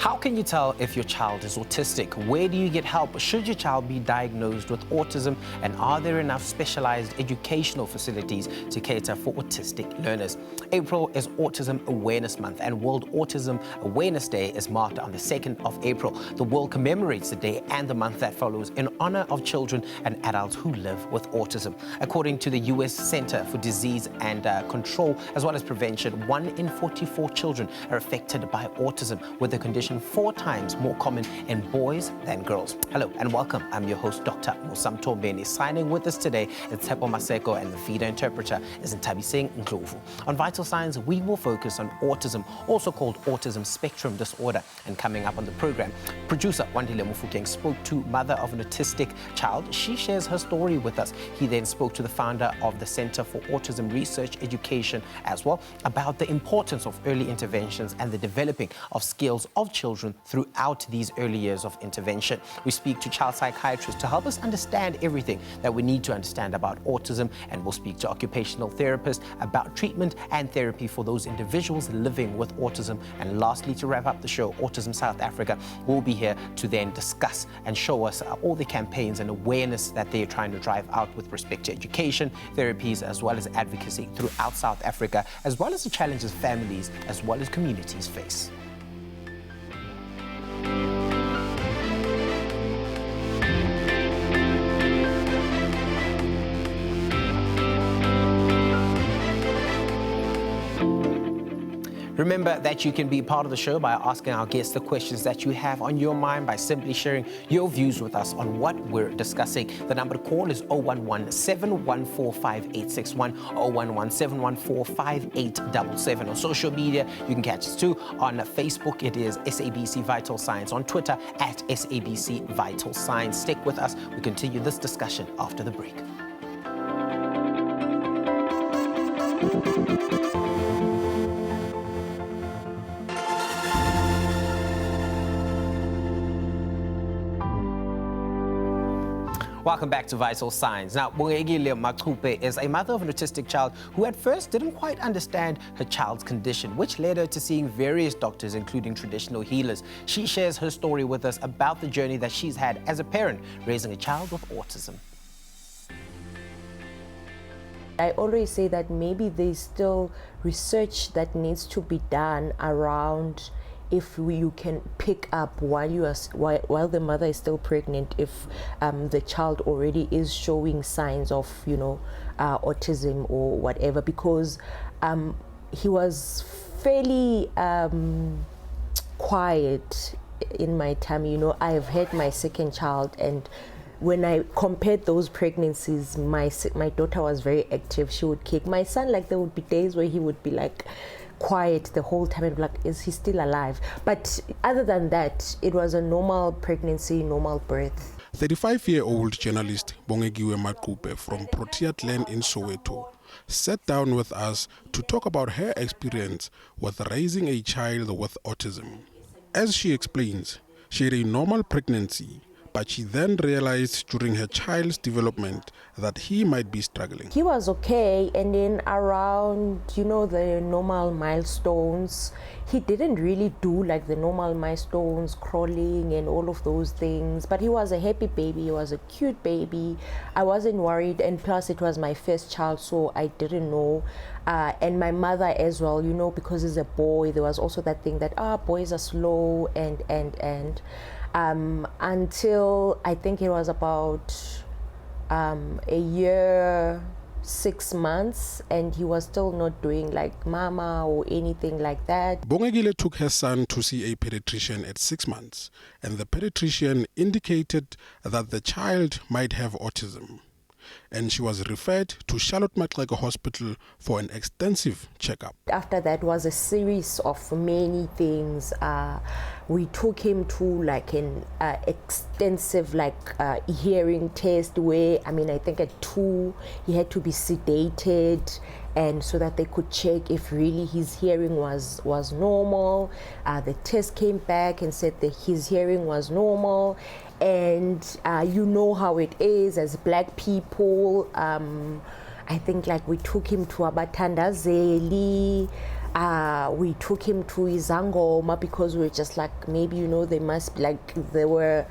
How can you tell if your child is autistic? Where do you get help? Should your child be diagnosed with autism? And are there enough specialized educational facilities to cater for autistic learners? April is Autism Awareness Month, and World Autism Awareness Day is marked on the 2nd of April. The world commemorates the day and the month that follows in honor of children and adults who live with autism. According to the U.S. Center for Disease and Control, as well as Prevention, 1 in 44 children are affected by autism, with the condition 4 times more common in boys than girls. Hello and welcome. I'm your host, Dr. Musam Tombeni. Signing with us today is Tepo Maseko, and the video interpreter is Ntabiseng Ndlovu. On Vital Signs, we will focus on autism, also called autism spectrum disorder. And coming up on the program, producer Wandile Mufukeng spoke to mother of an autistic child. She shares her story with us. He then spoke to the founder of the Center for Autism Research Education as well about the importance of early interventions and the developing of skills of children throughout these early years of intervention. We speak to child psychiatrists to help us understand everything that we need to understand about autism, and we'll speak to occupational therapists about treatment and therapy for those individuals living with autism. And lastly, to wrap up the show, Autism South Africa will be here to then discuss and show us all the campaigns and awareness that they're trying to drive out with respect to education, therapies, as well as advocacy throughout South Africa, as well as the challenges families as well as communities face. Remember that you can be part of the show by asking our guests the questions that you have on your mind, by simply sharing your views with us on what we're discussing. The number to call is 011-714-5861, 011-714-5877. On social media, you can catch us too. On Facebook, it is SABC Vital Signs. On Twitter, at SABC Vital Signs. Stick with us. We continue this discussion after the break. Welcome back to Vital Signs. Now, Bongegile Maqhupe is a mother of an autistic child who at first didn't quite understand her child's condition, which led her to seeing various doctors, including traditional healers. She shares her story with us about the journey that she's had as a parent raising a child with autism. I always say that maybe there's still research that needs to be done around if you can pick up while the mother is still pregnant, if the child already is showing signs of, autism or whatever, because he was fairly quiet in my time. I've had my second child, and when I compared those pregnancies, my daughter was very active. She would kick. My son, there would be days where he would be quiet the whole time and be like, is he still alive? But other than that, it was a normal pregnancy, normal birth. 35-year-old journalist Bongegiwe Maqhupe from Proteas Land in Soweto sat down with us to talk about her experience with raising a child with autism. As she explains, she had a normal pregnancy, but she then realized during her child's development that he might be struggling. He was okay, and then around, the normal milestones, he didn't really do the normal milestones, crawling and all of those things, but he was a happy baby, he was a cute baby. I wasn't worried, and plus it was my first child, so I didn't know. And my mother as well, because he's a boy, there was also that thing that, boys are slow and until I think it was about a year, 6 months, and he was still not doing mama or anything like that. Bongegile took her son to see a pediatrician at 6 months, and the pediatrician indicated that the child might have autism, and she was referred to Charlotte Maxeke Hospital for an extensive checkup. After that was a series of many things. We took him to an extensive hearing test where, I think at 2 he had to be sedated, and so that they could check if really his hearing was normal. The test came back and said that his hearing was normal. And you know how it is as black people. I think we took him to Abatandazeli. We took him to Izangoma because we were just like, maybe, they must be like, there were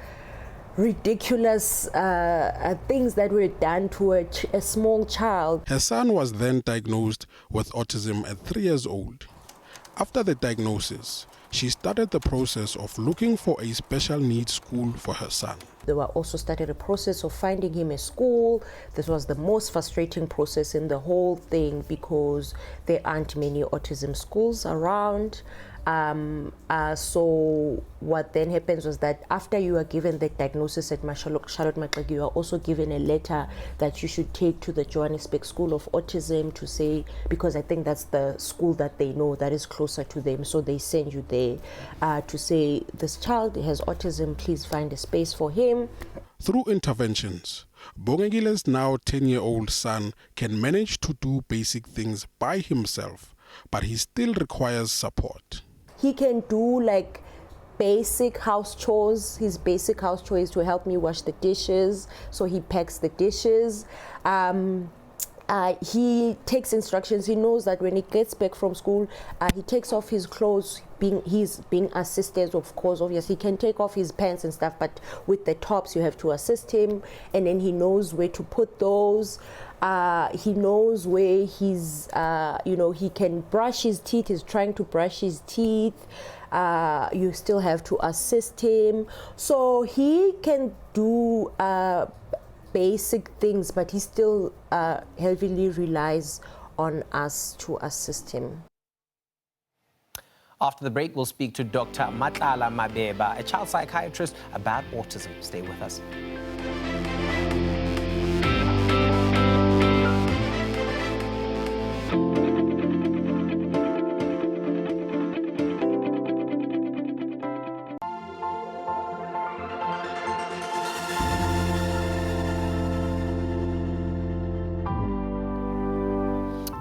ridiculous things that were done to a small child. Her son was then diagnosed with autism at 3 years old. After the diagnosis, she started the process of looking for a special needs school for her son. They were also started a process of finding him a school. This was the most frustrating process in the whole thing because there aren't many autism schools around. So what then happens was that after you are given the diagnosis at Charlotte Maxeke, you are also given a letter that you should take to the Johannesburg School of Autism to say, because I think that's the school that they know that is closer to them, so they send you there to say, this child has autism, please find a space for him. Through interventions, Bongegile's now 10-year-old son can manage to do basic things by himself, but he still requires support. He can do like basic house chores. His basic house chore is to help me wash the dishes, so he packs the dishes. He takes instructions. He knows that when he gets back from school, he takes off his clothes. He's being assisted, of course. Obviously, he can take off his pants and stuff, but with the tops, you have to assist him. And then he knows where to put those. He knows where he's, he can brush his teeth. He's trying to brush his teeth. You still have to assist him. So he can do basic things, but he still heavily relies on us to assist him. After the break, we'll speak to Dr. Matlala Mabeba, a child psychiatrist, about autism. Stay with us.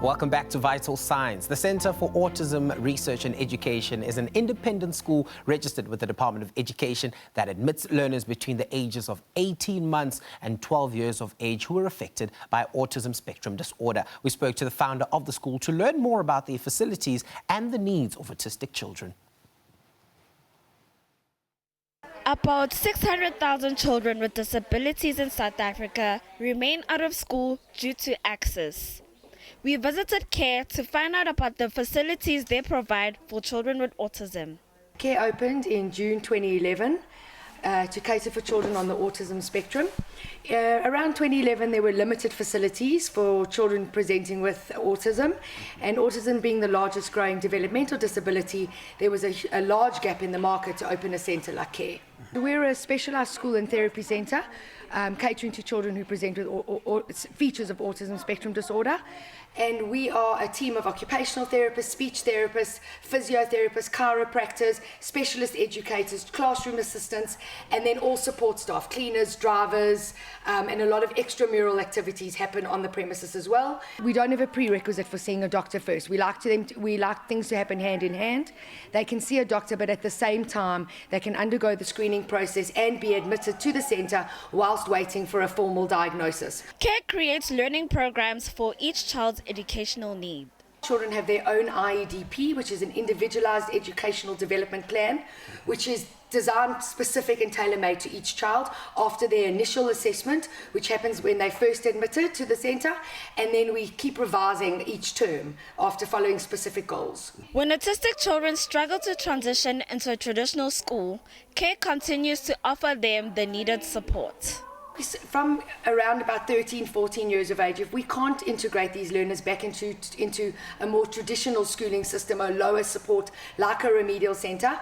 Welcome back to Vital Signs. The Center for Autism Research and Education is an independent school registered with the Department of Education that admits learners between the ages of 18 months and 12 years of age who are affected by autism spectrum disorder. We spoke to the founder of the school to learn more about the facilities and the needs of autistic children. About 600,000 children with disabilities in South Africa remain out of school due to access. We visited CARE to find out about the facilities they provide for children with autism. CARE opened in June 2011 to cater for children on the autism spectrum. Around 2011, there were limited facilities for children presenting with autism, and autism being the largest growing developmental disability, there was a large gap in the market to open a centre like CARE. We're a specialised school and therapy centre catering to children who present with features of autism spectrum disorder. And we are a team of occupational therapists, speech therapists, physiotherapists, chiropractors, specialist educators, classroom assistants, and then all support staff, cleaners, drivers, and a lot of extramural activities happen on the premises as well. We don't have a prerequisite for seeing a doctor first. We like things to happen hand in hand. They can see a doctor, but at the same time, they can undergo the screening process and be admitted to the centre whilst waiting for a formal diagnosis. CARE creates learning programs for each child's educational need. Children have their own IEDP, which is an individualized educational development plan, which is designed specific and tailor-made to each child after their initial assessment, which happens when they first admitted to the centre, and then we keep revising each term after following specific goals. When autistic children struggle to transition into a traditional school, CARE continues to offer them the needed support. From around about 13, 14 years of age, if we can't integrate these learners back into a more traditional schooling system or lower support like a remedial centre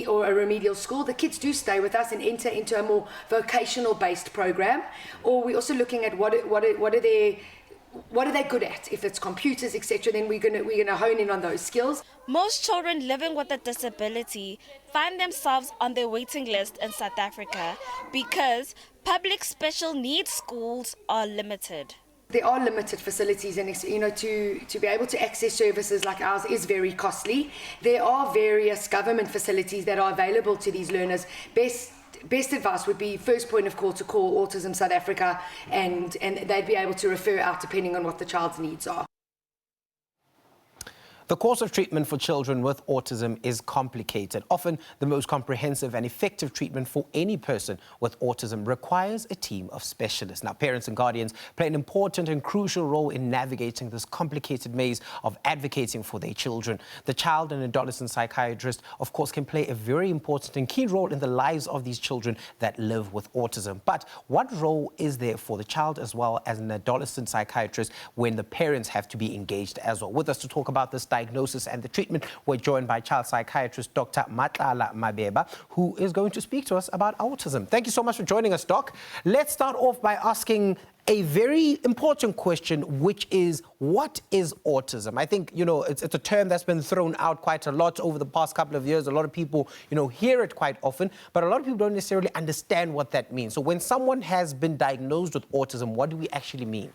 or a remedial school, the kids do stay with us and enter into a more vocational based program. Or we're also looking at what are they good at? If it's computers, etc., then we're gonna hone in on those skills. Most children living with a disability find themselves on the waiting list in South Africa because public special needs schools are limited. There are limited facilities, and to be able to access services like ours is very costly. There are various government facilities that are available to these learners. Best advice would be first point of call to call Autism South Africa, and they'd be able to refer out depending on what the child's needs are. The course of treatment for children with autism is complicated. Often, the most comprehensive and effective treatment for any person with autism requires a team of specialists. Now, parents and guardians play an important and crucial role in navigating this complicated maze of advocating for their children. The child and adolescent psychiatrist, of course, can play a very important and key role in the lives of these children that live with autism. But what role is there for the child as well as an adolescent psychiatrist when the parents have to be engaged as well? With us to talk about this diagnosis and the treatment, we're joined by child psychiatrist Dr. Matlala Mabeba, who is going to speak to us about autism. Thank you so much for joining us, Doc. Let's start off by asking a very important question, which is, what is autism? I think, it's a term that's been thrown out quite a lot over the past couple of years. A lot of people, hear it quite often, but a lot of people don't necessarily understand what that means. So when someone has been diagnosed with autism, what do we actually mean?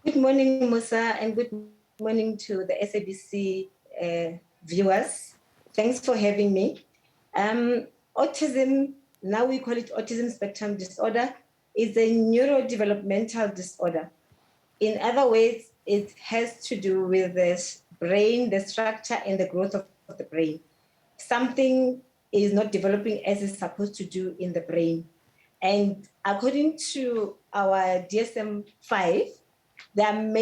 Good morning, Musa, and good morning to the SABC viewers. Thanks for having me. Autism, now we call it autism spectrum disorder, is a neurodevelopmental disorder. In other words, it has to do with the brain, the structure and the growth of the brain. Something is not developing as it's supposed to do in the brain. And according to our DSM-5, there are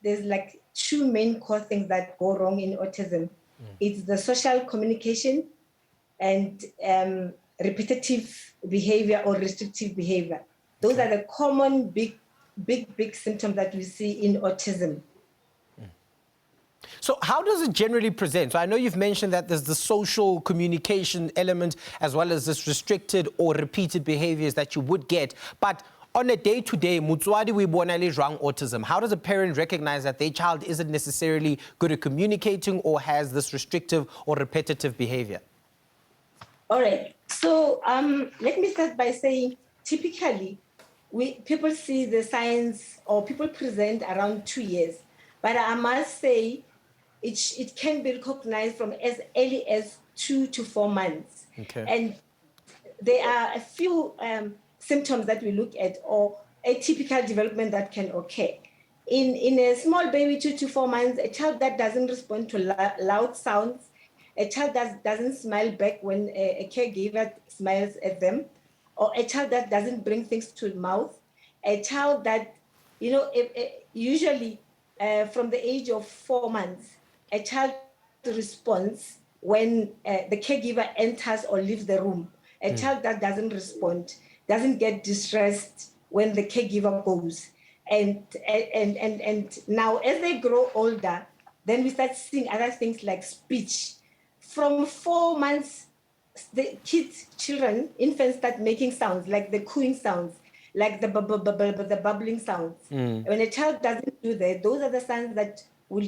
there's like two main core things that go wrong in autism. It's the social communication and repetitive behavior or restrictive behavior. Those are the common big symptoms that we see in autism. So how does it generally present? So I know you've mentioned that there's the social communication element as well as this restricted or repeated behaviors that you would get. But on a day-to-day, mutswadi we bonale jwang autism. How does a parent recognize that their child isn't necessarily good at communicating or has this restrictive or repetitive behavior? All right. So let me start by saying, typically, people see the signs or people present around 2 years. But I must say, it can be recognized from as early as 2 to 4 months. Okay. And there are a few symptoms that we look at or atypical development that can occur. In a small baby, 2 to 4 months, a child that doesn't respond to loud sounds, a child that doesn't smile back when a caregiver smiles at them, or a child that doesn't bring things to the mouth, a child that, usually from the age of 4 months, a child responds when the caregiver enters or leaves the room. A child that doesn't respond, doesn't get distressed when the caregiver goes. And now as they grow older, then we start seeing other things like speech. From 4 months, the children, infants start making sounds like the cooing sounds, like the bubbling sounds. When a child doesn't do that, those are the signs that will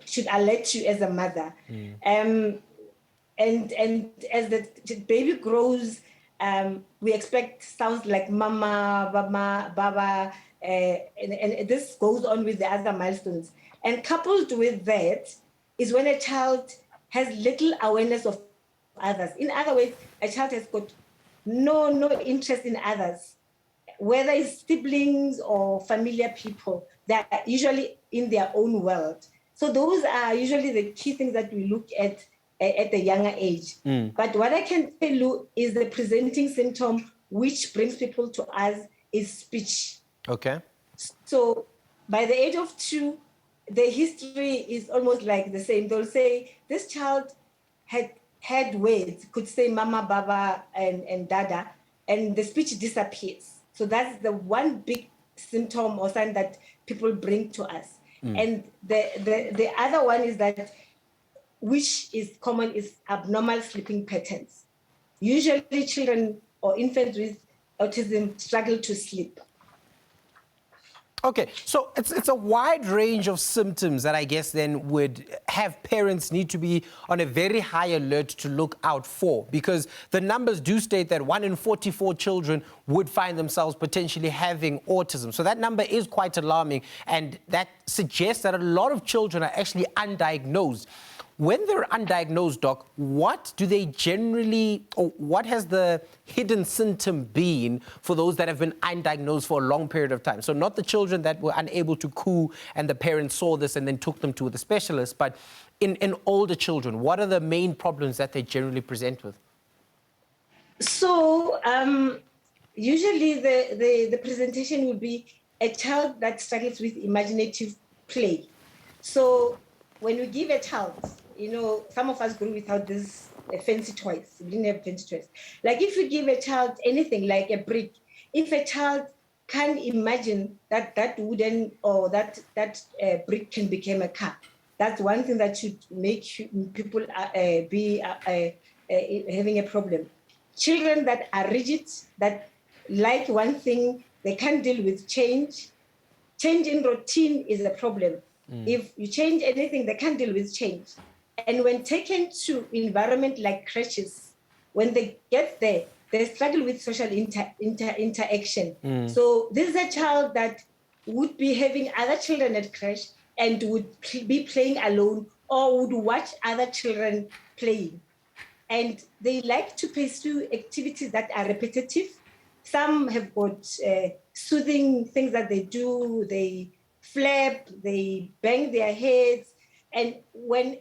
should alert you as a mother. And as the baby grows, we expect sounds like mama, baba, and this goes on with the other milestones. And coupled with that is when a child has little awareness of others. In other words, a child has got no interest in others, whether it's siblings or familiar people. They're usually in their own world. So those are usually the key things that we look at the younger age. But what I can tell you is the presenting symptom which brings people to us is speech. Okay. So by the age of 2, the history is almost like the same. They'll say this child had words, could say mama, baba, and dada, and the speech disappears. So that's the one big symptom or sign that people bring to us. And the other one is that, which is common, is abnormal sleeping patterns. Usually children or infants with autism struggle to sleep. Okay, so it's a wide range of symptoms that I guess then would have parents need to be on a very high alert to look out for, because the numbers do state that 1 in 44 children would find themselves potentially having autism. So that number is quite alarming, and that suggests that a lot of children are actually undiagnosed. When they're undiagnosed, Doc, what do they generally, or what has the hidden symptom been for those that have been undiagnosed for a long period of time? So not the children that were unable to coo and the parents saw this and then took them to the specialist, but in older children, what are the main problems that they generally present with? So usually the presentation will be a child that struggles with imaginative play. So when we give a child, some of us grew without this fancy toys. We didn't have fancy toys. Like if you give a child anything like a brick, if a child can imagine that wooden or that brick can become a car, that's one thing that should make people be having a problem. Children that are rigid, that like one thing, they can't deal with change. Change in routine is a problem. If you change anything, they can't deal with change. And when taken to environment like crashes, when they get there, they struggle with social interaction. So this is a child that would be having other children at crash and would be playing alone or would watch other children playing. And they like to pursue activities that are repetitive. Some have got soothing things that they do. They flap, they bang their heads. And when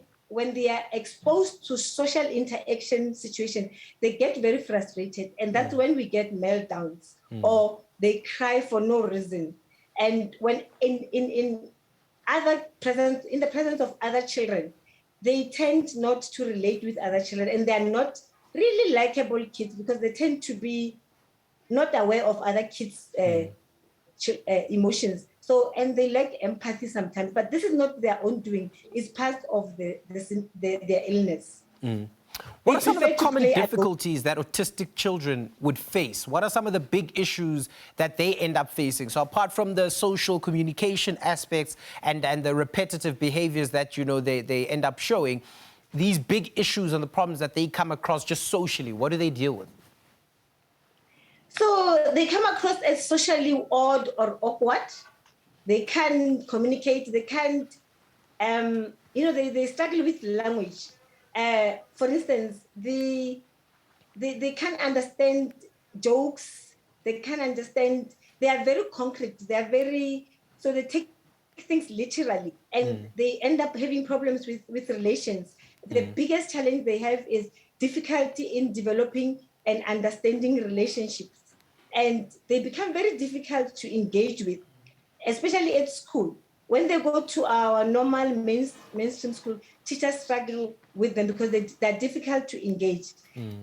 they are exposed to social interaction situation, they get very frustrated. And that's when we get meltdowns or they cry for no reason. And when in the presence of other children, they tend not to relate with other children, and they are not really likable kids because they tend to be not aware of other kids' emotions. So, and they lack empathy sometimes, but this is not their own doing. It's part of their illness. What are some of the common difficulties that autistic children would face? What are some of the big issues that they end up facing? So apart from the social communication aspects and the repetitive behaviors that, they end up showing, these big issues and the problems that they come across just socially, what do they deal with? So they come across as socially odd or awkward. They can't communicate. They can't, they struggle with language. For instance, they can't understand jokes. They can't understand. They are very concrete. So they take things literally, and they end up having problems with relations. The biggest challenge they have is difficulty in developing and understanding relationships, and they become very difficult to engage with, especially at school. When they go to our normal mainstream school, teachers struggle with them because they're difficult to engage.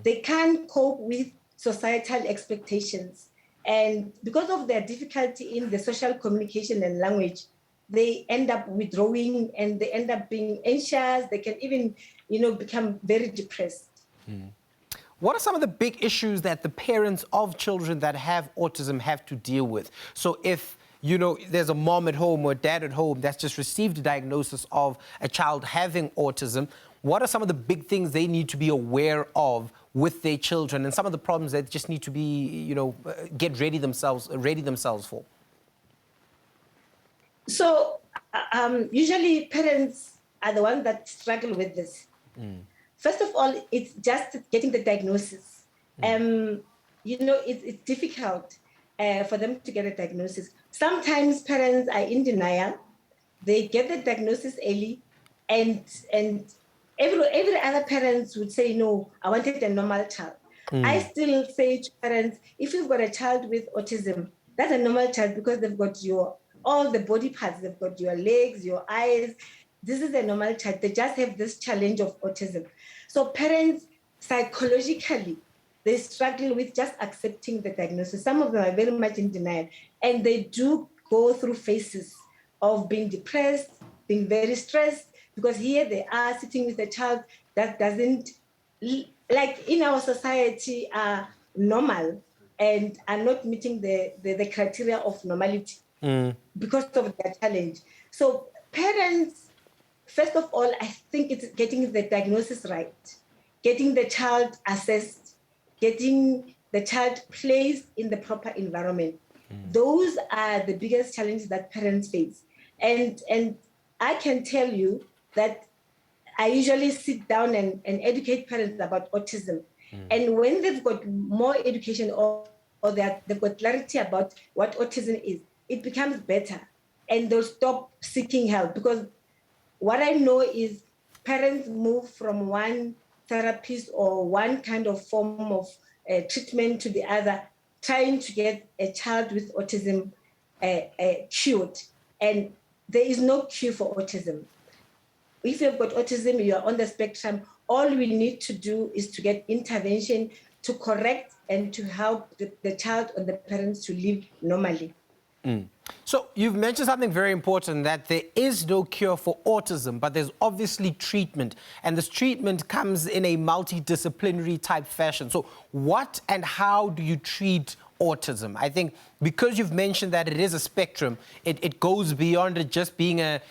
They can't cope with societal expectations. And because of their difficulty in the social communication and language, they end up withdrawing and they end up being anxious. They can even, become very depressed. What are some of the big issues that the parents of children that have autism have to deal with? So if there's a mom at home or a dad at home that's just received a diagnosis of a child having autism, what are some of the big things they need to be aware of with their children and some of the problems that just need to be, get ready themselves for? So usually parents are the ones that struggle with this. First of all, it's just getting the diagnosis. It's difficult for them to get a diagnosis. Sometimes parents are in denial. They get the diagnosis early, and every other parents would say, no, I wanted a normal child. I still say to parents, if you've got a child with autism, that's a normal child because they've got all the body parts. They've got your legs, your eyes. This is a normal child. They just have this challenge of autism. So parents, psychologically, they struggle with just accepting the diagnosis. Some of them are very much in denial, and they do go through phases of being depressed, being very stressed, because here they are sitting with a child that doesn't, like in our society, are normal and are not meeting the criteria of normality because of their challenge. So parents, first of all, I think it's getting the diagnosis right, getting the child assessed, getting the child placed in the proper environment. Those are the biggest challenges that parents face. And I can tell you that I usually sit down and educate parents about autism. And when they've got more education or they've got clarity about what autism is, it becomes better. And they'll stop seeking help. Because what I know is parents move from one therapist or one kind of form of treatment to the other, trying to get a child with autism cured. And there is no cure for autism. If you've got autism, you are on the spectrum, all we need to do is to get intervention to correct and to help the child and the parents to live normally. So you've mentioned something very important, that there is no cure for autism, but there's obviously treatment. And this treatment comes in a multidisciplinary type fashion. So what and how do you treat autism? I think because you've mentioned that it is a spectrum, it goes beyond it just being a,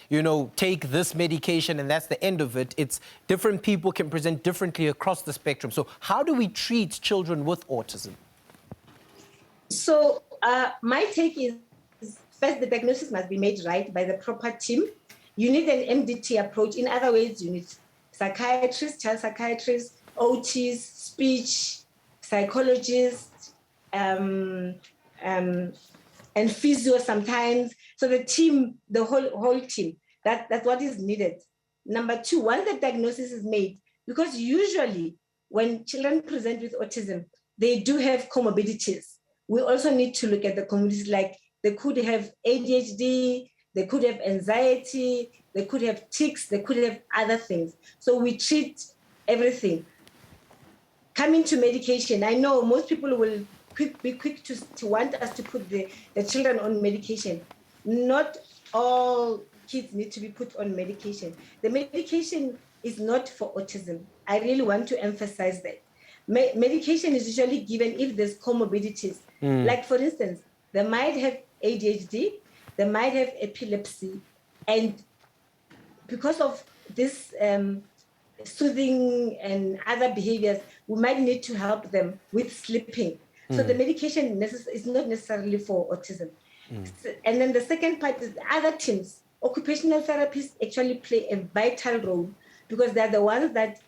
take this medication and that's the end of it. It's different people can present differently across the spectrum. So how do we treat children with autism? So my take is, first, the diagnosis must be made right by the proper team. You need an MDT approach. In other words, you need psychiatrists, child psychiatrists, OTs, speech, psychologists, and physio sometimes. So the team, the whole team, that's what is needed. Number two, once the diagnosis is made, because usually when children present with autism, they do have comorbidities. We also need to look at the comorbidities, like they could have ADHD, they could have anxiety, they could have tics, they could have other things. So we treat everything. Coming to medication, I know most people will be quick to want us to put the children on medication. Not all kids need to be put on medication. The medication is not for autism. I really want to emphasize that. Medication is usually given if there's comorbidities. Like, for instance, they might have ADHD, they might have epilepsy, and because of this soothing and other behaviors, we might need to help them with sleeping. So the medication is not necessarily for autism. And then the second part is other teams. Occupational therapists actually play a vital role because they're the ones that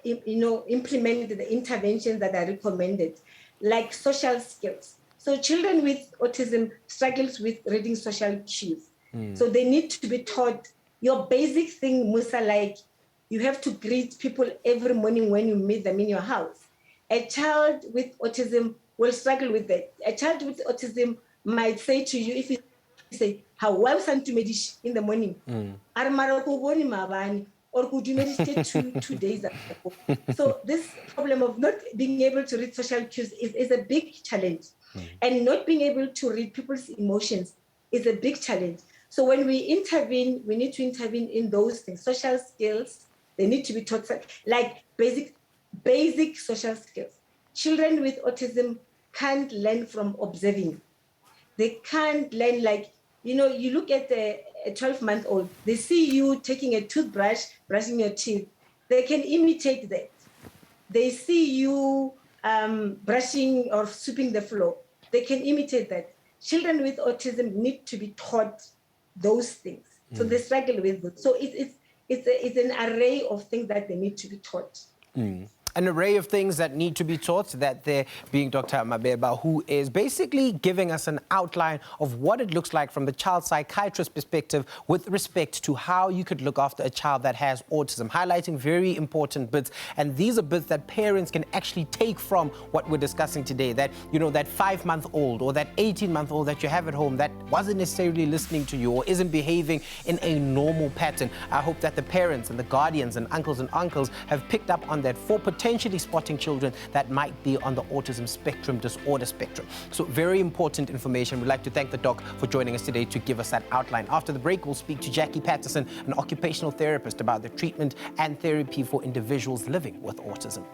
implement the interventions that are recommended, like social skills. So children with autism struggles with reading social cues. So they need to be taught your basic thing, Musa, like you have to greet people every morning when you meet them in your house. A child with autism will struggle with that. A child with autism might say to you, if you say, how I was to meditate in the morning, or could you meditate 2 days ago? So this problem of not being able to read social cues is a big challenge. And not being able to read people's emotions is a big challenge. So when we intervene, we need to intervene in those things. Social skills, they need to be taught, like basic social skills. Children with autism can't learn from observing. They can't learn, you look at a 12-month-old, they see you taking a toothbrush, brushing your teeth. They can imitate that. They see you brushing or sweeping the floor. They can imitate that. Children with autism need to be taught those things. So they struggle with it. So it's an array of things that they need to be taught. An array of things that need to be taught, that there being Dr. Mabeba, who is basically giving us an outline of what it looks like from the child psychiatrist perspective with respect to how you could look after a child that has autism, highlighting very important bits. And these are bits that parents can actually take from what we're discussing today, that, that 5-month-old or that 18-month-old that you have at home that wasn't necessarily listening to you or isn't behaving in a normal pattern. I hope that the parents and the guardians and uncles and uncles have picked up on that for potentially spotting children that might be on the autism spectrum, disorder spectrum. So very important information. We'd like to thank the doc for joining us today to give us that outline. After the break, we'll speak to Jackie Patterson, an occupational therapist, about the treatment and therapy for individuals living with autism.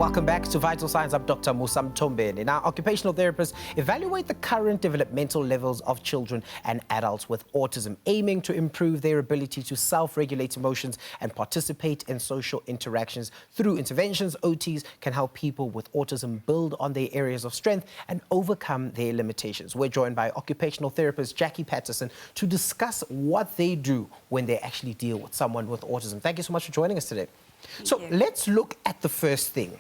Welcome back to Vital Signs. I'm Dr. Musa Mtombeni. Now, occupational therapists evaluate the current developmental levels of children and adults with autism, aiming to improve their ability to self-regulate emotions and participate in social interactions. Through interventions, OTs can help people with autism build on their areas of strength and overcome their limitations. We're joined by occupational therapist Jackie Patterson to discuss what they do when they actually deal with someone with autism. Thank you so much for joining us today. So let's look at the first thing.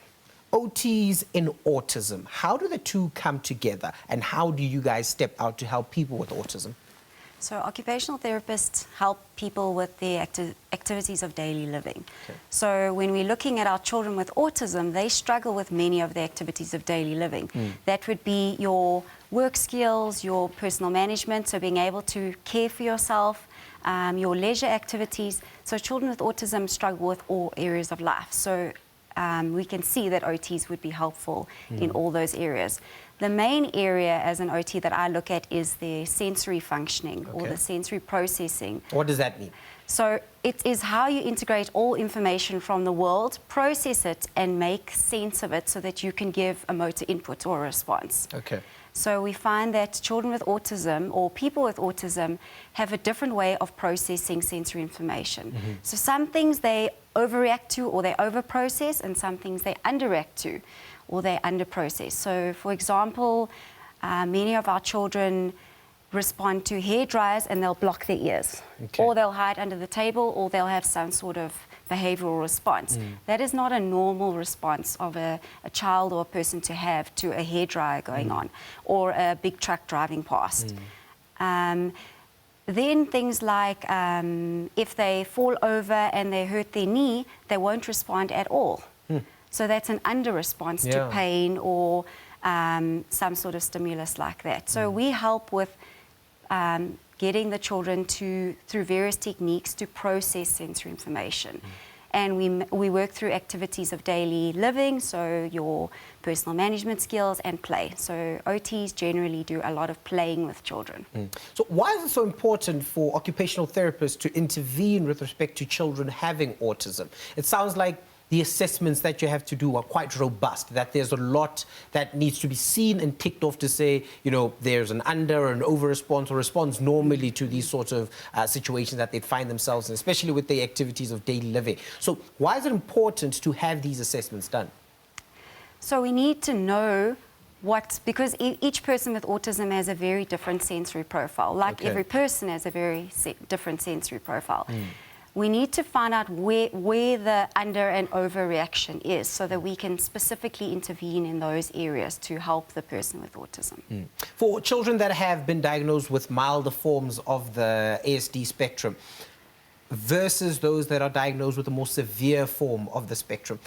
OTs in autism. How do the two come together, and how do you guys step out to help people with autism? So occupational therapists help people with their activities of daily living. Okay. So when we're looking at our children with autism, they struggle with many of the activities of daily living. That would be your work skills, your personal management, so being able to care for yourself, your leisure activities. So children with autism struggle with all areas of life. So we can see that OTs would be helpful in all those areas. The main area as an OT that I look at is the sensory functioning or the sensory processing. What does that mean? So it is how you integrate all information from the world, process it and make sense of it so that you can give a motor input or a response. Okay. So we find that children with autism or people with autism have a different way of processing sensory information. So some things they overreact to or they overprocess, and some things they underreact to or they underprocess. So for example, many of our children respond to hair dryers and they'll block their ears, or they'll hide under the table, or they'll have some sort of behavioral response. That is not a normal response of a child or a person to have to a hairdryer going on or a big truck driving past. Then things like if they fall over and they hurt their knee, they won't respond at all. So that's an under response to pain or some sort of stimulus like that. So we help with getting the children through various techniques to process sensory information. And we work through activities of daily living, so your personal management skills and play. So OTs generally do a lot of playing with children. So why is it so important for occupational therapists to intervene with respect to children having autism? It sounds like the assessments that you have to do are quite robust, that there's a lot that needs to be seen and ticked off to say, you know, there's an under or an over response or response normally to these sorts of situations that they find themselves in, especially with the activities of daily living. So why is it important to have these assessments done? So we need to know because each person with autism has a very different sensory profile, like every person has a very different sensory profile. We need to find out where the under and overreaction is so that we can specifically intervene in those areas to help the person with autism. For children that have been diagnosed with milder forms of the ASD spectrum versus those that are diagnosed with a more severe form of the spectrum,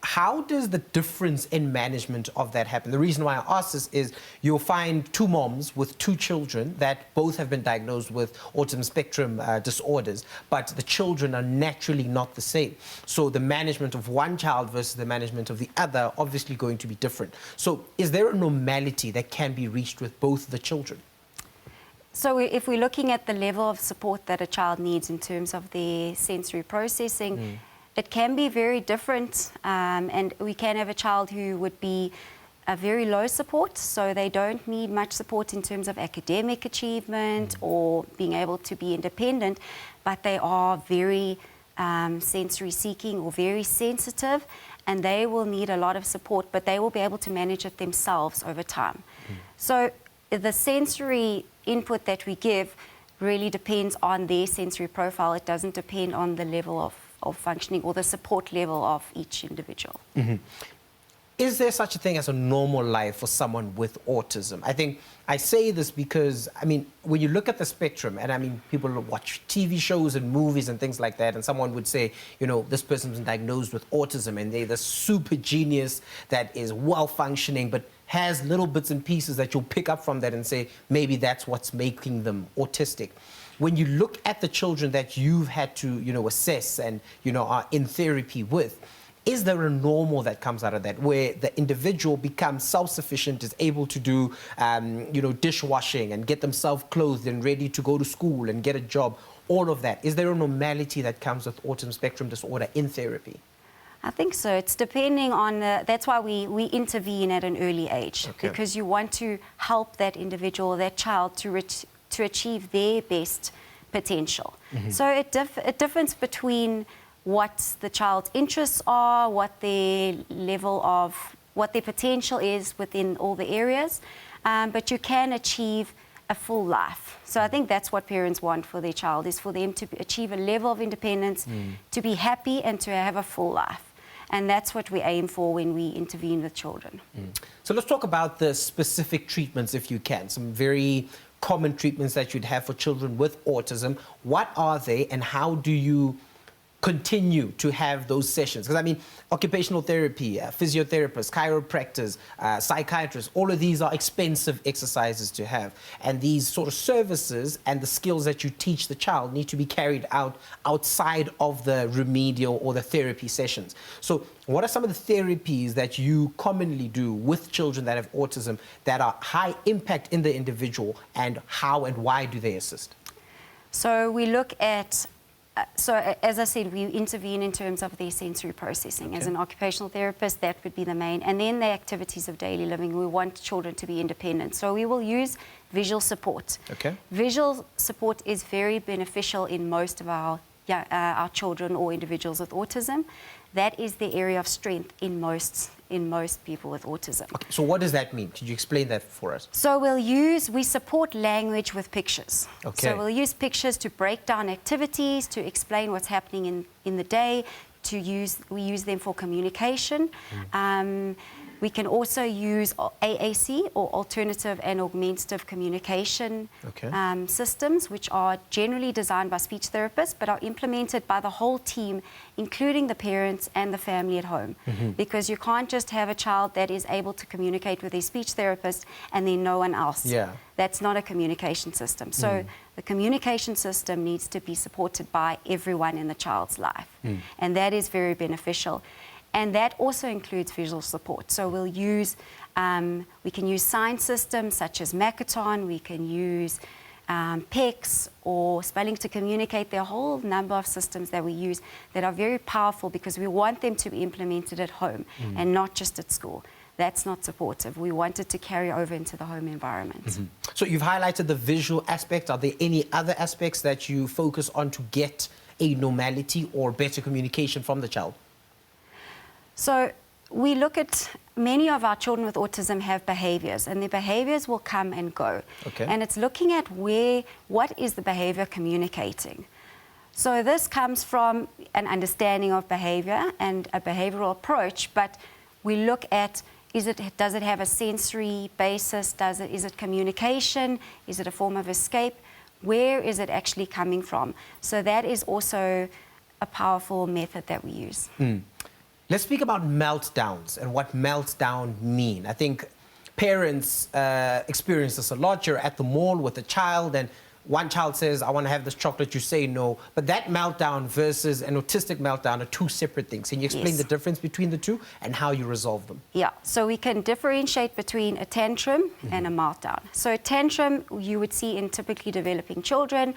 how does the difference in management of that happen? The reason why I ask this is you'll find two moms with two children that both have been diagnosed with autism spectrum disorders, but the children are naturally not the same. So the management of one child versus the management of the other are obviously going to be different. So is there a normality that can be reached with both the children? So if we're looking at the level of support that a child needs in terms of their sensory processing, it can be very different, and we can have a child who would be a very low support, so they don't need much support in terms of academic achievement or being able to be independent, but they are very sensory seeking or very sensitive, and they will need a lot of support, but they will be able to manage it themselves over time. So the sensory input that we give really depends on their sensory profile. It doesn't depend on the level of functioning or the support level of each individual. Is there such a thing as a normal life for someone with autism? I think I say this because, I mean, when you look at the spectrum, and I mean, people watch TV shows and movies and things like that, and someone would say, you know, this person's been diagnosed with autism and they're the super genius that is well-functioning, but has little bits and pieces that you'll pick up from that and say, maybe that's what's making them autistic. When you look at the children that you've had to, you know, assess and, you know, are in therapy with, is there a normal that comes out of that where the individual becomes self-sufficient, is able to do, you know, dishwashing and get themselves clothed and ready to go to school and get a job, all of that? Is there a normality that comes with autism spectrum disorder in therapy? I think so. It's depending on that's why we intervene at an early age, because you want to help that individual, that child, to achieve their best potential. So a difference between what the child's interests are, what their level of, what their potential is within all the areas, but you can achieve a full life. So I think that's what parents want for their child, is for them to achieve a level of independence, to be happy and to have a full life. And that's what we aim for when we intervene with children. So let's talk about the specific treatments, if you can. Some very common treatments that you'd have for children with autism. What are they, and how do you continue to have those sessions? Because I mean, occupational therapy, physiotherapists, chiropractors, psychiatrists, all of these are expensive exercises to have. And these sort of services and the skills that you teach the child need to be carried out outside of the remedial or the therapy sessions. So what are some of the therapies that you commonly do with children that have autism that are high impact in the individual, and how and why do they assist? So we look at so as I said, we intervene in terms of their sensory processing. As an occupational therapist, that would be the main. And then the activities of daily living. We want children to be independent. So we will use visual support. Visual support is very beneficial in most of our children or individuals with autism. That is the area of strength in most people with autism. Okay, so what does that mean? Could you explain that for us? So we support language with pictures. So we'll use pictures to break down activities, to explain what's happening in the day. We use them for communication. We can also use AAC, or alternative and augmentative communication systems, which are generally designed by speech therapists, but are implemented by the whole team, including the parents and the family at home. Because you can't just have a child that is able to communicate with a speech therapist and then no one else. That's not a communication system. So the communication system needs to be supported by everyone in the child's life. And that is very beneficial. And that also includes visual support. So we'll use, we can use sign systems such as Makaton, we can use PECs or spelling to communicate. There are a whole number of systems that we use that are very powerful, because we want them to be implemented at home and not just at school. That's not supportive. We want it to carry over into the home environment. So you've highlighted the visual aspect. Are there any other aspects that you focus on to get a normality or better communication from the child? So we look at, many of our children with autism have behaviors, and their behaviors will come and go. And it's looking at what is the behavior communicating. So this comes from an understanding of behavior and a behavioral approach, but we look at, does it have a sensory basis? Is it communication? Is it a form of escape? Where is it actually coming from? So that is also a powerful method that we use. Let's speak about meltdowns and what meltdown mean. I think parents experience this a lot. You're at the mall with a child and one child says, I want to have this chocolate, you say no. But that meltdown versus an autistic meltdown are two separate things. Can you explain the difference between the two and how you resolve them? Yeah, so we can differentiate between a tantrum and a meltdown. So a tantrum you would see in typically developing children.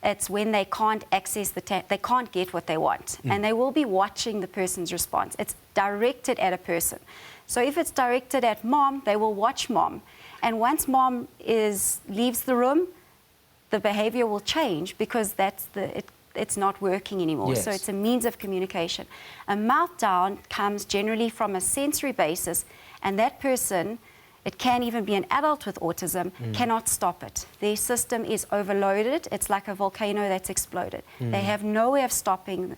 It's when they can't access they can't get what they want, and they will be watching the person's response. It's directed at a person. So if it's directed at mom, they will watch mom. And once mom leaves the room, the behavior will change, because it's not working anymore. So it's a means of communication. A meltdown comes generally from a sensory basis, and that person, it can even be an adult with autism, cannot stop it. Their system is overloaded. It's like a volcano that's exploded. They have no way of stopping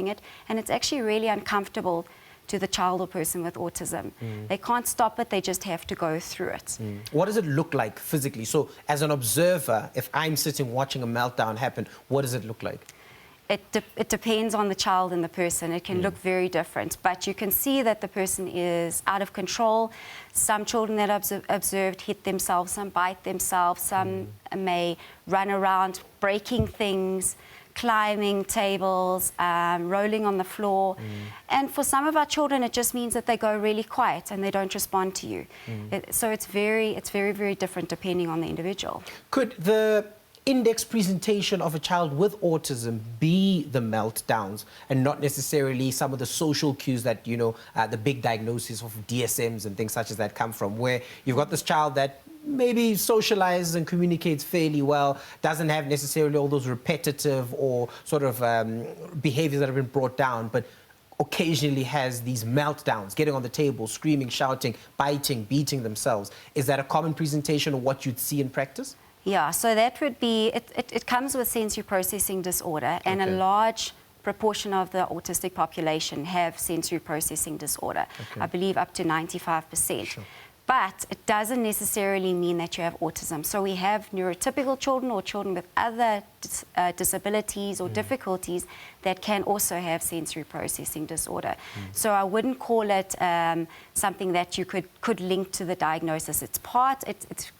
it, and it's actually really uncomfortable to the child or person with autism. They can't stop it, they just have to go through it. What does it look like physically? So as an observer, if I'm sitting watching a meltdown happen, what does it look like? It depends on the child and the person. It can look very different, but you can see that the person is out of control. Some children that are observed hit themselves, some bite themselves, some may run around breaking things, climbing tables, rolling on the floor. And for some of our children, it just means that they go really quiet and they don't respond to you. So it's very, very different depending on the individual. Could the index presentation of a child with autism be the meltdowns and not necessarily some of the social cues that, you know, the big diagnoses of DSMs and things such as that come from, where you've got this child that maybe socializes and communicates fairly well, doesn't have necessarily all those repetitive or sort of behaviors that have been brought down, but occasionally has these meltdowns, getting on the table, screaming, shouting, biting, beating themselves. Is that a common presentation of what you'd see in practice? Yeah, so that would be, it comes with sensory processing disorder, and a large proportion of the autistic population have sensory processing disorder. I believe up to 95%. Sure. But it doesn't necessarily mean that you have autism. So we have neurotypical children or children with other disabilities or difficulties that can also have sensory processing disorder. So I wouldn't call it something that you could link to the diagnosis. It's part, it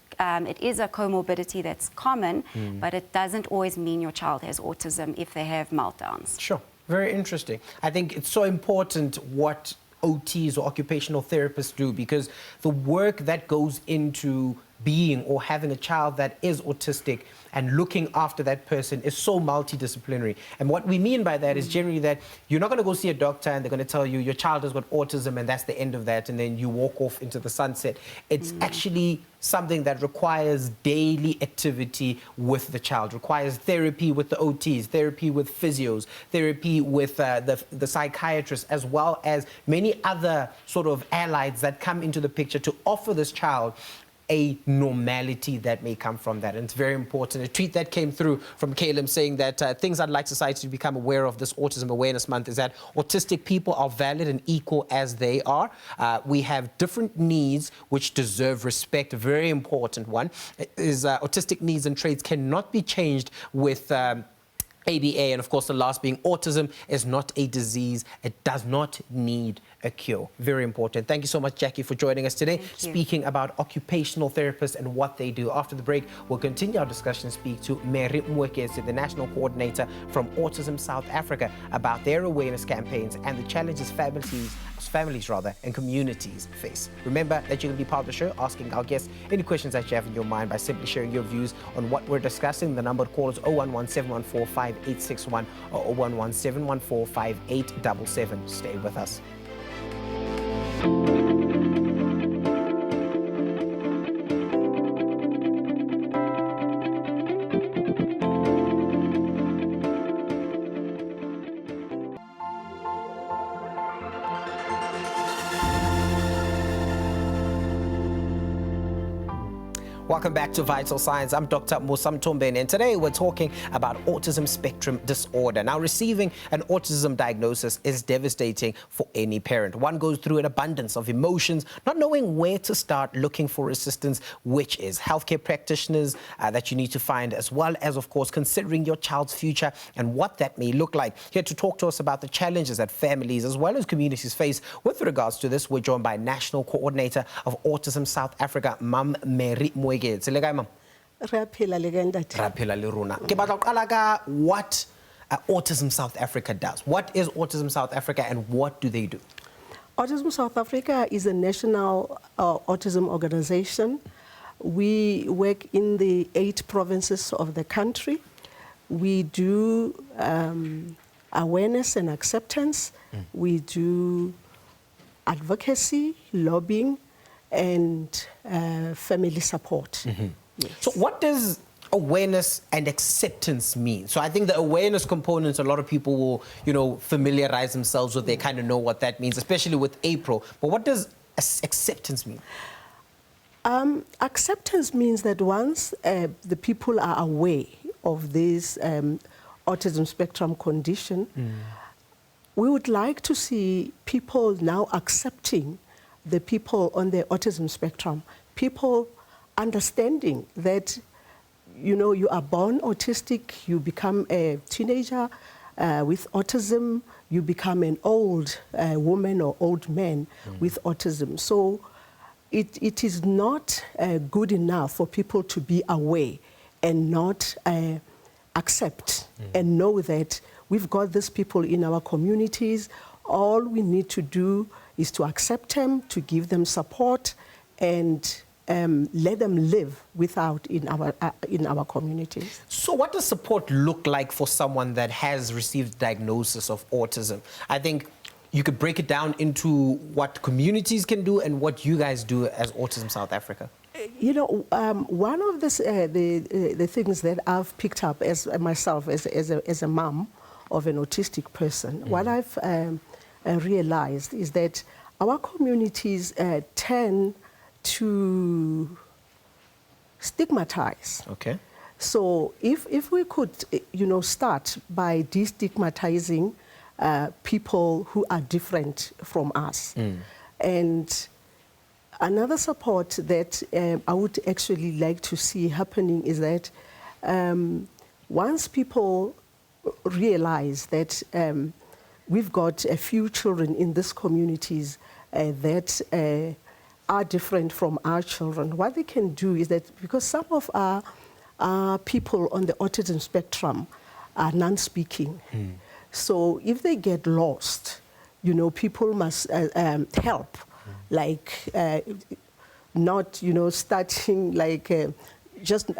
is a comorbidity that's common, but it doesn't always mean your child has autism if they have meltdowns. Sure, very interesting. I think it's so important what OTs or occupational therapists do, because the work that goes into being or having a child that is autistic and looking after that person is so multidisciplinary. And what we mean by that is generally that you're not going to go see a doctor and they're going to tell you your child has got autism and that's the end of that, and then you walk off into the sunset. It's actually something that requires daily activity with the child, requires therapy with the OTs, therapy with physios, therapy with the psychiatrists, as well as many other sort of allies that come into the picture to offer this child a normality that may come from that. And it's very important. A tweet that came through from Caleb saying that things I'd like society to become aware of this Autism Awareness Month is that autistic people are valid and equal as they are. We have different needs which deserve respect. A very important one is autistic needs and traits cannot be changed with ABA, and of course the last being autism is not a disease. It does not need a cure. Very important. Thank you so much, Jackie, for joining us today, speaking about occupational therapists and what they do. After the break, we'll continue our discussion and speak to Mary Mwekesi, the National Coordinator from Autism South Africa, about their awareness campaigns and the challenges families and communities face. Remember that you can be part of the show, asking our guests any questions that you have in your mind by simply sharing your views on what we're discussing. The number to call is 011-714-5861 or 011-714-5877. Stay with us. Welcome back to Vital Signs. I'm Dr. Musam Tombeni, and today we're talking about autism spectrum disorder. Now, receiving an autism diagnosis is devastating for any parent. One goes through an abundance of emotions, not knowing where to start looking for assistance, which is healthcare practitioners that you need to find, as well as, of course, considering your child's future and what that may look like. Here to talk to us about the challenges that families as well as communities face with regards to this, we're joined by National Coordinator of Autism South Africa, Mam Mary Mwekesi. What Autism South Africa does. What is Autism South Africa and what do they do? Autism South Africa is a national autism organization. We work in the 8 provinces of the country. We do awareness and acceptance. We do advocacy, lobbying, and family support. Yes. So what does awareness and acceptance mean? So I think the awareness components, a lot of people will, familiarize themselves with, they kind of know what that means, especially with April. But what does acceptance mean? Acceptance means that once the people are aware of this autism spectrum condition, we would like to see people now accepting the people on the autism spectrum, people understanding that, you are born autistic, you become a teenager with autism, you become an old woman or old man with autism. So it is not good enough for people to be aware and not accept and know that we've got these people in our communities. All we need to do is to accept them, to give them support, and let them live without in our communities. So what does support look like for someone that has received diagnosis of autism? I think you could break it down into what communities can do and what you guys do as Autism South Africa. You know, one of the things that I've picked up as myself as a mom of an autistic person, what I've realized is that our communities tend to stigmatize. Okay. So if we could, start by destigmatizing people who are different from us. And another support that I would actually like to see happening is that once people realize that we've got a few children in these communities that are different from our children, what they can do is that, because some of our people on the autism spectrum are non-speaking, so if they get lost, people must help, like not, starting like just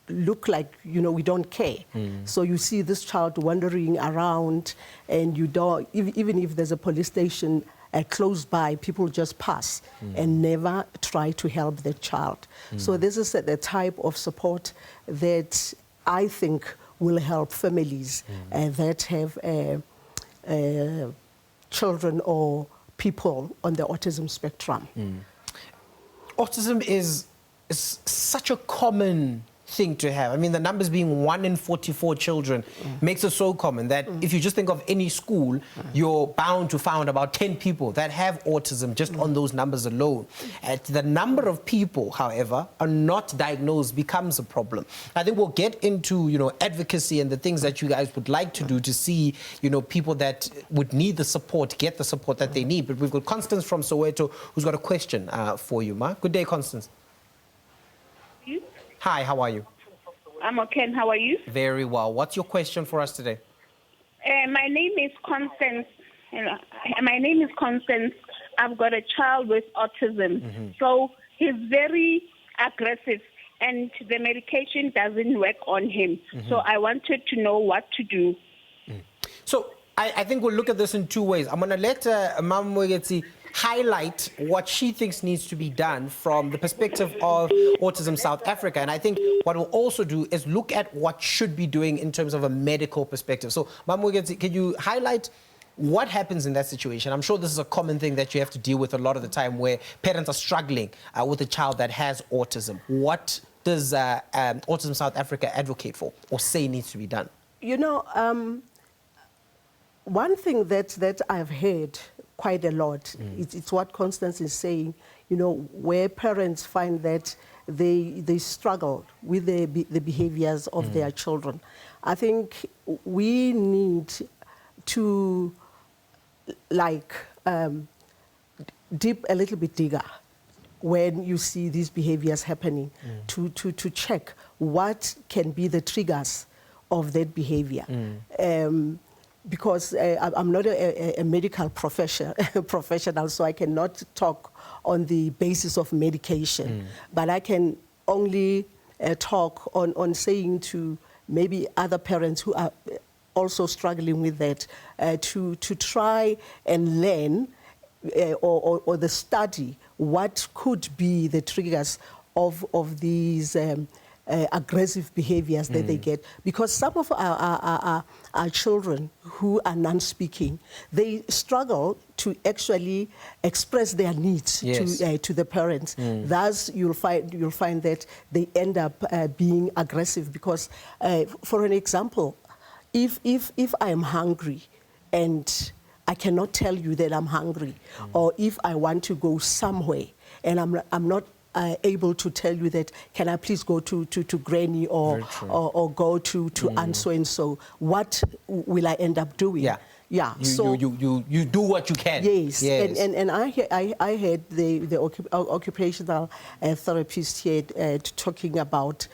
look like, we don't care. So you see this child wandering around, and you don't, even if there's a police station close by, people just pass and never try to help the child. So this is the type of support that I think will help families that have children or people on the autism spectrum. Autism is such a common thing to have. I mean, the numbers being 1 in 44 children makes it so common that if you just think of any school, you're bound to find about 10 people that have autism just on those numbers alone. The number of people, however, are not diagnosed becomes a problem. I think we'll get into, advocacy and the things that you guys would like to do to see, people that would need the support, get the support that they need. But we've got Constance from Soweto who's got a question for you, Ma. Good day, Constance. Hi, how are you? I'm okay. How are you? Very well. What's your question for us today? My name is Constance. My name is Constance. I've got a child with autism. So he's very aggressive, and the medication doesn't work on him. So I wanted to know what to do. So I think we'll look at this in two ways. I'm going to let Mama Mwegeti highlight what she thinks needs to be done from the perspective of Autism South Africa. And I think what we'll also do is look at what should be doing in terms of a medical perspective. So, Mama Mwegeti, can you highlight what happens in that situation? I'm sure this is a common thing that you have to deal with a lot of the time, where parents are struggling with a child that has autism. What does Autism South Africa advocate for or say needs to be done? One thing that I've heard quite a lot, it's what Constance is saying, where parents find that they struggle with the behaviors of their children. I think we need to dip a little bit deeper when you see these behaviors happening, to check what can be the triggers of that behavior. Because I'm not a medical professional, so I cannot talk on the basis of medication. But I can only talk on saying to maybe other parents who are also struggling with that, to try and learn or the study what could be the triggers of these aggressive behaviors that they get. Because some of our children who are non-speaking, they struggle to actually express their needs to the parents. Thus, you'll find that they end up being aggressive. Because, for an example, if I am hungry and I cannot tell you that I'm hungry, or if I want to go somewhere and I'm not able to tell you that, can I please go to Granny or go to Aunt so-and-so, what will I end up doing? You do what you can. Yes. And I heard the occupational therapist here talking about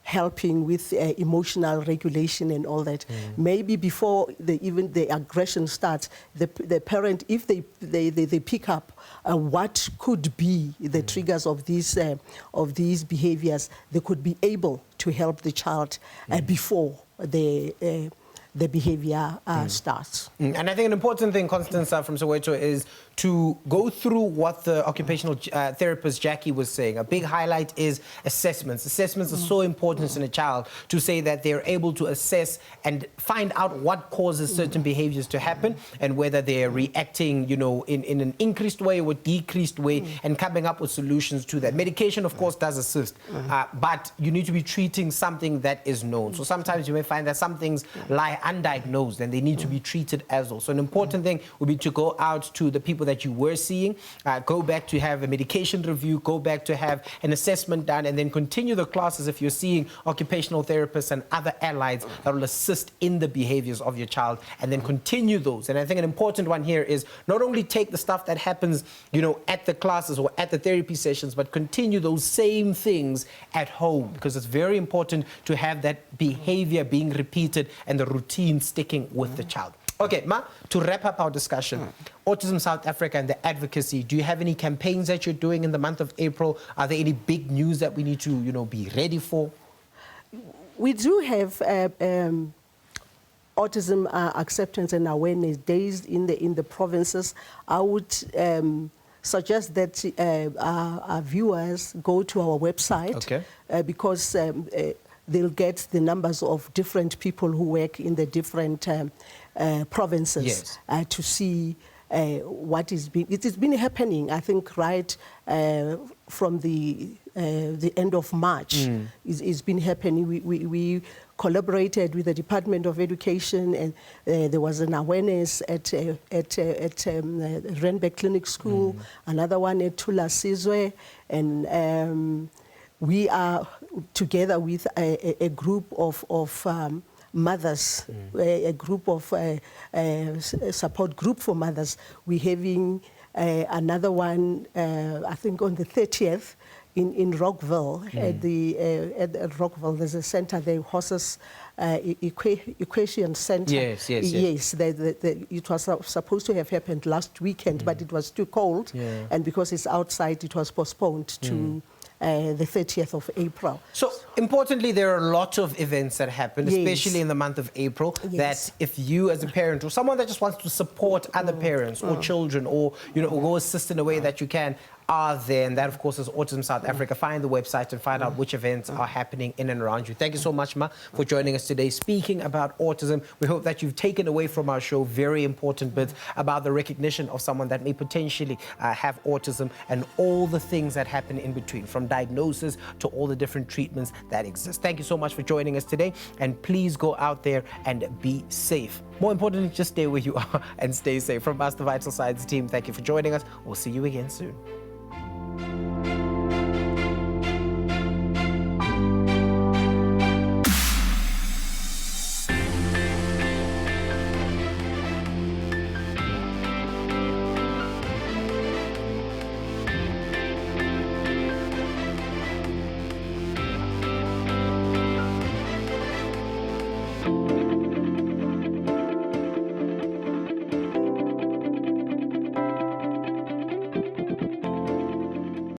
helping with emotional regulation and all that. Maybe before even the aggression starts, the parent, if they pick up what could be the triggers of these behaviors, they could be able to help the child before the behavior starts. And I think an important thing, Constance, from Soweto, is to go through what the occupational therapist Jackie was saying. A big highlight is assessments. Assessments are so important in a child, to say that they're able to assess and find out what causes certain behaviors to happen, and whether they're reacting, you know, in an increased way or decreased way, and coming up with solutions to that. Medication, of course, does assist, but you need to be treating something that is known. So sometimes you may find that some things lie undiagnosed and they need to be treated as well. So an important thing would be to go out to the people that you were seeing, go back to have a medication review, go back to have an assessment done, and then continue the classes if you're seeing occupational therapists and other allies that will assist in the behaviors of your child, and then continue those. And I think an important one here is not only take the stuff that happens, you know, at the classes or at the therapy sessions, but continue those same things at home, because it's very important to have that behavior being repeated and the routine sticking with the child. Okay, Ma, to wrap up our discussion, Autism South Africa and the Advocacy, do you have any campaigns that you're doing in the month of April? Are there any big news that we need to, you know, be ready for? We do have autism acceptance and awareness days in the provinces. I would suggest that our viewers go to our website, because they'll get the numbers of different people who work in the different provinces to see what is being. It has been happening, I think, right from the end of March. It's been happening. We collaborated with the Department of Education, and there was an awareness at Renbeck Clinic School, another one at Tula Sizwe, and we are together with a group of mothers, a group of support group for mothers. We're having another one, I think on the 30th, in Rockville. At Rockville, there's a center, the Horses Equation Center. Yes. It was supposed to have happened last weekend, but it was too cold, and because it's outside, it was postponed to the 30th of April. So, importantly, there are a lot of events that happen, especially in the month of April, that if you as a parent or someone that just wants to support other parents or children, or, you know, go assist in a way that you can, are there, and that of course is Autism South Africa. Find the website and find out which events are happening in and around you. Thank you so much, Ma, for joining us today, speaking about autism. We hope that you've taken away from our show very important bits about the recognition of someone that may potentially have autism, and all the things that happen in between, from diagnosis to all the different treatments that exist. Thank you so much for joining us today, and please go out there and be safe. More importantly, just stay where you are and stay safe. From us, the Vital Signs team, thank you for joining us. We'll see you again soon.